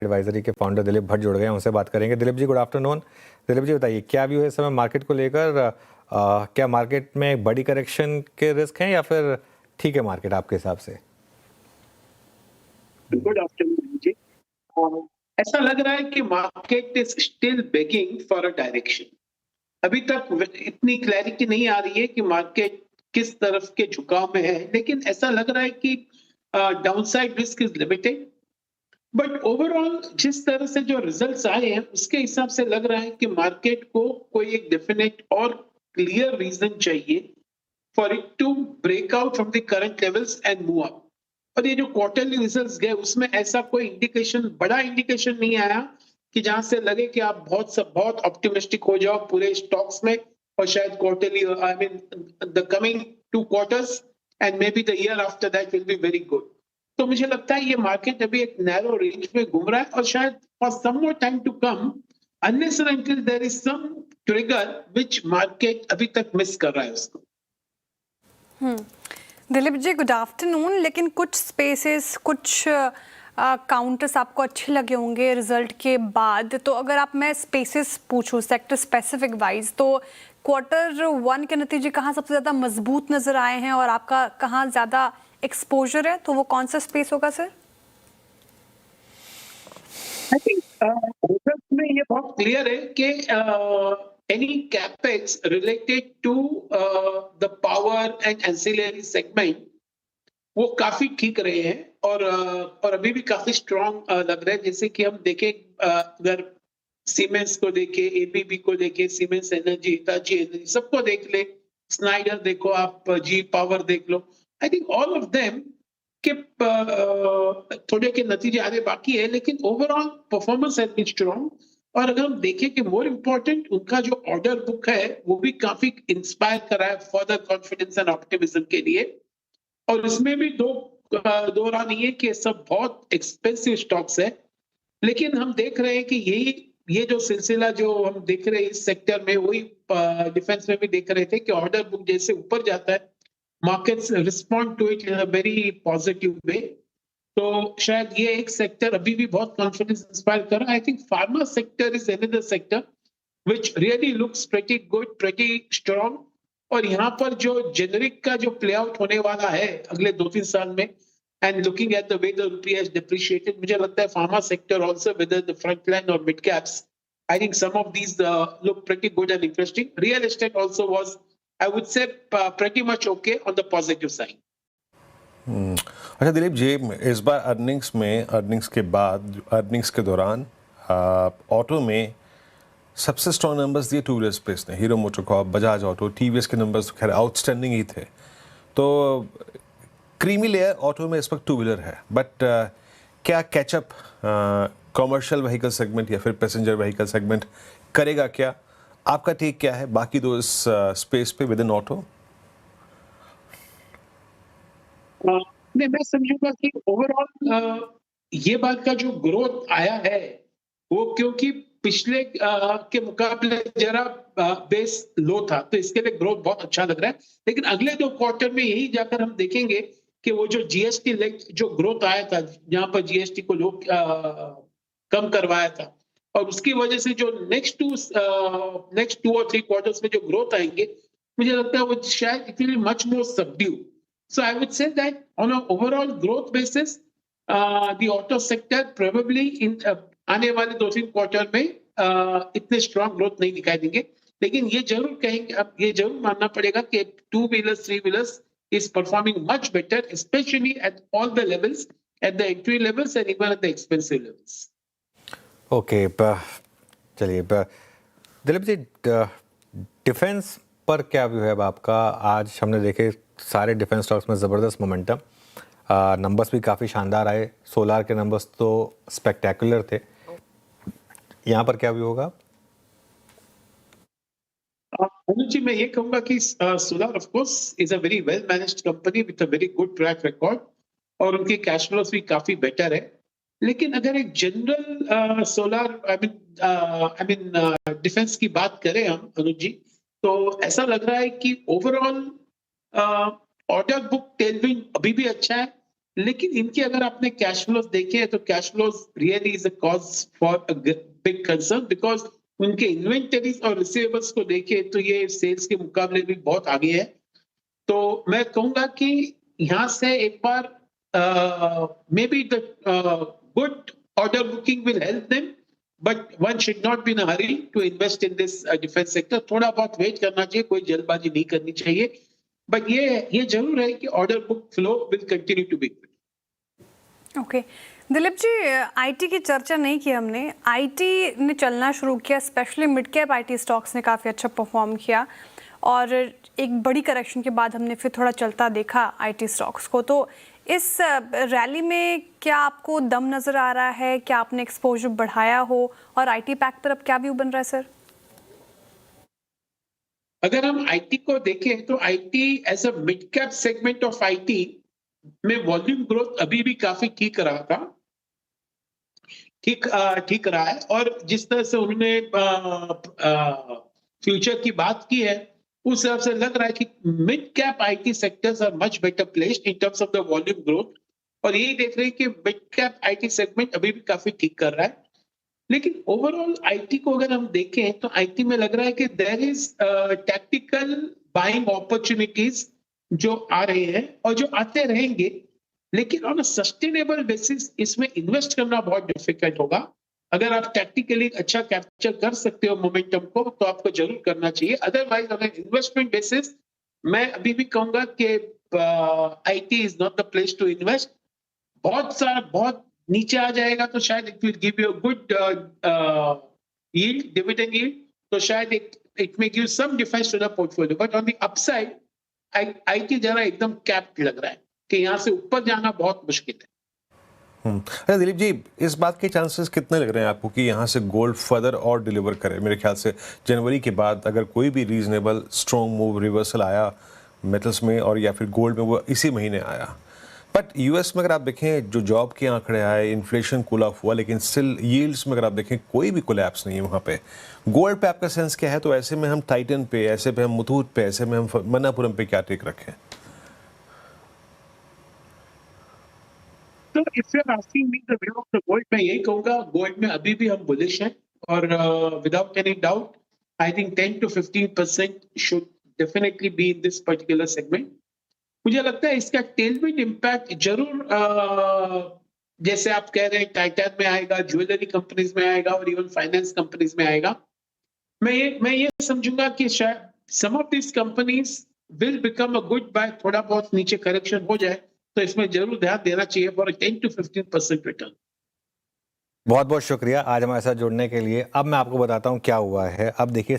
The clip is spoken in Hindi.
एडवाइजरी के फाउंडर दिलीप भट्ट जुड़ गए हैं, उनसे बात करेंगे। Dilip ji, good afternoon. दिलीप जी, बताइए क्या व्यू है इस समय मार्केट को लेकर? क्या मार्केट में बड़ी करेक्शन के रिस्क हैं या फिर ठीक है मार्केट आपके हिसाब से? गुड आफ्टरनून जी। ऐसा लग रहा है कि market is still begging for a direction. अभी तक इतनी क्लैरिटी नहीं आ रही है कि मार्केट किस तरफ के झुकाव में है, लेकिन ऐसा लग रहा है कि downside risk is limited. But overall जिस तरह से जो रिजल्ट्स आए हैं उसके हिसाब से लग रहा है कि मार्केट को कोई एक डेफिनेट और क्लियर रीजन चाहिए for it to break out from the current levels and move up. और ये जो क्वार्टरली रिजल्ट्स गए उसमें ऐसा कोई इंडिकेशन, बड़ा इंडिकेशन नहीं आया कि जहां से लगे कि आप बहुत ऑप्टिमिस्टिक हो जाओ पूरे स्टॉक्स में। और शायद quarterly, I mean the coming 2 quarters and may be the year after that will be very good. तो मुझे लगता है ये मार्केट अभी एक नैरो रेंज में घूम रहा है और शायद for some more time to come, unless and until there is some trigger which market अभी तक मिस कर रहा है उसको। Dilip ji, good afternoon. लेकिन कुछ स्पेसेस, कुछ काउंटर्स आपको अच्छे लगे होंगे रिजल्ट के बाद। तो अगर आप मैं स्पेसेस पूछूं सेक्टर स्पेसिफिक वाइज, तो Q1 के नतीजे कहाँ सबसे ज़्यादा मजबूत नज़र आए हैं और आपका कहाँ ज़्यादा एक्सपोजर है, तो वो कौन सा स्पेस होगा सर? आई थिंक रिजल्ट में ये बहुत क्लियर है कि any capex related to the power and ancillary segment वो काफी ठीक रहे हैं और अभी भी काफी स्ट्रांग लग रहे हैं। जैसे कि हम देखें, अगर सीमेंस को देखे, एबीबी को देखे, सीमेंस एनर्जी, हिताची एनर्जी, सबको देख ले, स्नाइडर देखो, आप जी पावर देख लो, I think all of them के थोड़े के नतीजे आने बाकी है, लेकिन overall performance has been strong. और अगर हम देखें कि मोर इम्पोर्टेंट उनका जो ऑर्डर बुक है वो भी काफी इंस्पायर कर रहा है फर्दर कॉन्फिडेंस एंड ऑप्टिमिज्म के लिए। और इसमें भी दो राह नहीं है कि सब बहुत एक्सपेंसिव स्टॉक्स है, लेकिन हम देख रहे हैं कि ये जो सिलसिला जो हम देख रहे हैं इस सेक्टर में, वही डिफेंस में भी देख रहे थे कि ऑर्डर बुक जैसे ऊपर जाता है, markets respond to it in a very positive way. तो शायद ये एक सेक्टर अभी भी बहुत कॉन्फिडेंस इंस्पायर कर रहा है। I think pharma sector is another sector which really looks pretty good, pretty strong. और यहाँ पर जो जेनरिक का जो प्ले आउट होने वाला है अगले 2-3 साल में, and looking at the way the rupaya has depreciated, मुझे लगता है pharma sector also whether the front line और mid caps, I think some of these look pretty good and interesting. Real estate also was, I would say, pretty much okay on the positive side. अच्छा दिलीप जी, इस बार अर्निंग्स के बाद, अर्निंग्स के दौरान ऑटो में सबसे स्ट्रॉन्ग नंबर्स दिए टू व्हीलर स्पेस ने। Hero MotoCorp, Bajaj auto, TVS के नंबर्स तो खैर आउटस्टैंडिंग ही थे। तो क्रीमी लेयर ऑटो में इस वक्त टू व्हीलर है, बट क्या कैचअप कॉमर्शियल व्हीकल सेगमेंट या फिर पैसेंजर व्हीकल सेगमेंट करेगा क्या? आपका टेक क्या है बाकी दो इस स्पेस पे विद इन ऑटो? नहीं, मैं समझूंगा कि ओवरऑल ये बात का जो ग्रोथ आया है वो क्योंकि पिछले के मुकाबले जरा बेस लो था, तो इसके लिए ग्रोथ बहुत अच्छा लग रहा है। लेकिन अगले 2 क्वार्टर में यही जाकर हम देखेंगे कि वो जो जीएसटी जो ग्रोथ आया था, जहां पर जीएसटी को लोग कम करवाया था, और उसकी वजह से जो नेक्स्ट 2 और 3 क्वार्टर्स में जो ग्रोथ आएंगे, मुझे लगता है वो शायद it will be much more subdue. So I would say that on an overall growth basis, the auto sector probably in आने वाले 2-3 क्वार्टर में इतने स्ट्रॉन्ग ग्रोथ नहीं दिखाई देंगे। लेकिन ये जरूर कहेंगे, अब ये जरूर मानना पड़ेगा कि 2 wheelers, 3 wheelers is performing much better, especially at all the levels, at the entry levels and even at the expensive levels. Okay, चलिए दिलीप जी, डिफेंस पर क्या व्यू है अब आपका? आज हमने देखे सारे डिफेंस स्टॉक्स में ज़बरदस्त मोमेंटम, नंबर्स भी काफ़ी शानदार आए। सोलार के नंबर्स तो स्पेक्टेकुलर थे, यहाँ पर क्या व्यू होगा? अनुज जी, मैं ये कहूंगा कि solar of course is a very well managed company with a very good track record और उनके कैश फ्लोस भी काफी बेटर है। लेकिन अगर एक general solar, I mean defence की बात करें हम अनुज जी, तो ऐसा लग रहा है कि ओवरऑल ऑर्डर बुक टेलविंड अभी भी अच्छा है। लेकिन इनके अगर आपने कैश फ्लोज देखे तो cash flows really is a cause for a big concern, because उनके इन्वेंटरीज और रिसीवेबल्स को देखे तो ये सेल्स के मुकाबले भी बहुत आगे है। तो मैं कहूंगा कि यहां से एक बार may be the good order booking will help them, but one should not be in a hurry to invest in this defence sector. थोड़ा बहुत वेट करना चाहिए, कोई जल्दबाजी नहीं करनी चाहिए, बट ये जरूर है कि order book flow will continue to be. Okay Dilip ji, IT की चर्चा नहीं की हमने। आईटी ने चलना शुरू किया, specially mid cap IT stocks ने काफ़ी अच्छा परफॉर्म किया और एक बड़ी करेक्शन के बाद हमने फिर थोड़ा चलता देखा आईटी स्टॉक्स को। तो इस रैली में क्या आपको दम नज़र आ रहा है? क्या आपने एक्सपोजर बढ़ाया हो? और आईटी पैक पर अब क्या व्यू बन रहा है सर? अगर हम आईटी को देखें तो IT as a mid cap segment of IT में वॉल्यूम ग्रोथ अभी भी काफी ठीक रहा था, ठीक रहा है। और जिस तरह से उन्होंने फ्यूचर की बात की है, उस हिसाब से लग रहा है कि mid cap IT sectors are much better placed in terms of the volume growth. और यही देख रहे हैं कि मिड कैप आईटी सेगमेंट अभी भी काफी ठीक कर रहा है। लेकिन ओवरऑल आईटी को अगर हम देखें तो आईटी में लग रहा है कि there is tactical buying opportunities जो आ रहे हैं और जो आते रहेंगे, लेकिन ऑन अ सस्टेनेबल बेसिस इसमें इन्वेस्ट करना बहुत डिफिकल्ट होगा। अगर आप टैक्टिकली अच्छा कैप्चर कर सकते हो मोमेंटम को तो आपको जरूर करना चाहिए। अदरवाइज अगर इन्वेस्टमेंट बेसिस मैं अभी भी कहूंगा कि IT is not the place to invest. बहुत नीचे आ जाएगा तो शायद it will give you good yield, dividend yield, तो शायद it may give some defence to the portfolio, but on the upside IT जरा एकदम कैप्ड लग रहा है कि यहाँ से ऊपर जाना बहुत मुश्किल है। अच्छा दिलीप जी, इस बात के चांसेस कितने लग रहे हैं आपको कि यहाँ से गोल्ड फर्दर और डिलीवर करे? मेरे ख्याल से जनवरी के बाद अगर कोई भी रीजनेबल स्ट्रॉन्ग मूव रिवर्सल आया मेटल्स में और या फिर गोल्ड में, वो इसी महीने आया। बट यूएस में अगर आप देखें जो जॉब के आंकड़े आए, इन्फ्लेशन कूल ऑफ हुआ, लेकिन स्टिल यील्ड्स में अगर आप देखें कोई भी कोलैप्स नहीं है वहाँ पे। गोल्ड पे आपका सेंस क्या है? तो ऐसे में हम टाइटन पे, ऐसे पे हम मुथूट पे, ऐसे में हम मन्नापुरम पे क्या टेक रखें? तो if you are asking me the view of the gold, मैं यही कहूंगा गोल्ड में अभी भी हम बुलिश हैं और without any doubt I think 10 to 15% should definitely be in this particular segment. मुझे लगता है इसका टेलविंड इम्पैक्ट जरूर जैसे आप कह रहे हैं टाइटन में आएगा, ज्वेलरी कंपनीज में आएगा और इवन फाइनेंस कंपनीज में आएगा। मैं ये समझूंगा कि शायद some of this companies will become a good buy. थोड़ा बहुत नीचे करेक्शन हो जाए तो इसमें जरूर ध्यान देना चाहिए फॉर 10 to 15% रिटर्न। बहुत बहुत शुक्रिया आज हमारे साथ जुड़ने के लिए। अब मैं आपको बताता हूँ क्या हुआ है। अब देखिए